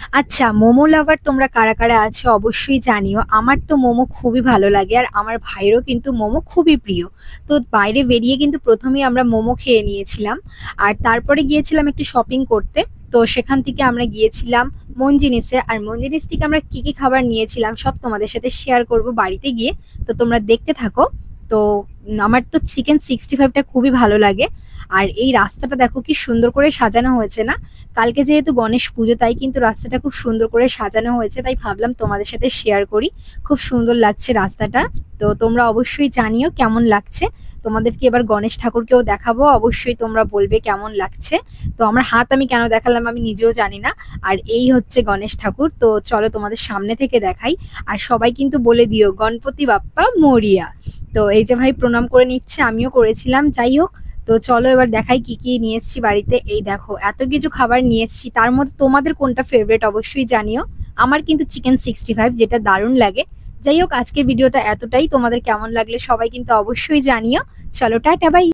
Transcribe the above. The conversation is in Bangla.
আচ্ছা, মোমো লাভার তোমরা কারা কারা আছো অবশ্যই জানিও। আমার তো মোমো খুবই ভালো লাগে আর আমার ভাইয়েরও কিন্তু মোমো খুবই প্রিয়। তো বাইরে বেরিয়ে কিন্তু প্রথমেই আমরা মোমো খেয়ে নিয়েছিলাম আর তারপরে গিয়েছিলাম একটু শপিং করতে। তো সেখান থেকে আমরা গিয়েছিলাম মনজিনিসে, আর মনজিনিস থেকে আমরা কি কি খাবার নিয়েছিলাম সব তোমাদের সাথে শেয়ার করব বাড়িতে গিয়ে। তো তোমরা দেখতে থাকো। তো আমার তো চিকেন 65টা খুবই ভালো লাগে। আর এই রাস্তাটা দেখো কি সুন্দর করে সাজানো হয়েছে না? কালকে যেহেতু গণেশ পুজো, তাই কিন্তু রাস্তাটা খুব সুন্দর করে সাজানো হয়েছে, তাই ভাবলাম তোমাদের সাথে শেয়ার করি। খুব সুন্দর লাগছে রাস্তাটা। তো তোমরা অবশ্যই জানিও কেমন লাগছে। তোমাদেরকে এবার গণেশ ঠাকুরকেও দেখাবো, অবশ্যই তোমরা বলবে কেমন লাগছে। তো আমার হাত আমি কেন দেখালাম আমি নিজেও জানি না। আর এই হচ্ছে গণেশ ঠাকুর। তো চলো তোমাদের সামনে থেকে দেখাই। আর সবাই কিন্তু বলে দিও গণপতি বাপ্পা মরিয়া। তো এই যে ভাই প্রণাম করে নিচ্ছে, আমিও করেছিলাম। যাই হোক, তো চলো এবার দেখাই কি কি নিয়ে এসেছি বাড়িতে। এই দেখো এত কিছু খাবার নিয়ে এসেছি, তার মধ্যে তোমাদের কোনটা ফেভারিট অবশ্যই জানিও। আমার কিন্তু চিকেন 65 যেটা দারুণ লাগে। যাই হোক, আজকের ভিডিওটা এতটাই। তোমাদের কেমন লাগলে সবাই কিন্তু অবশ্যই জানিও। চলো টাটা বাই।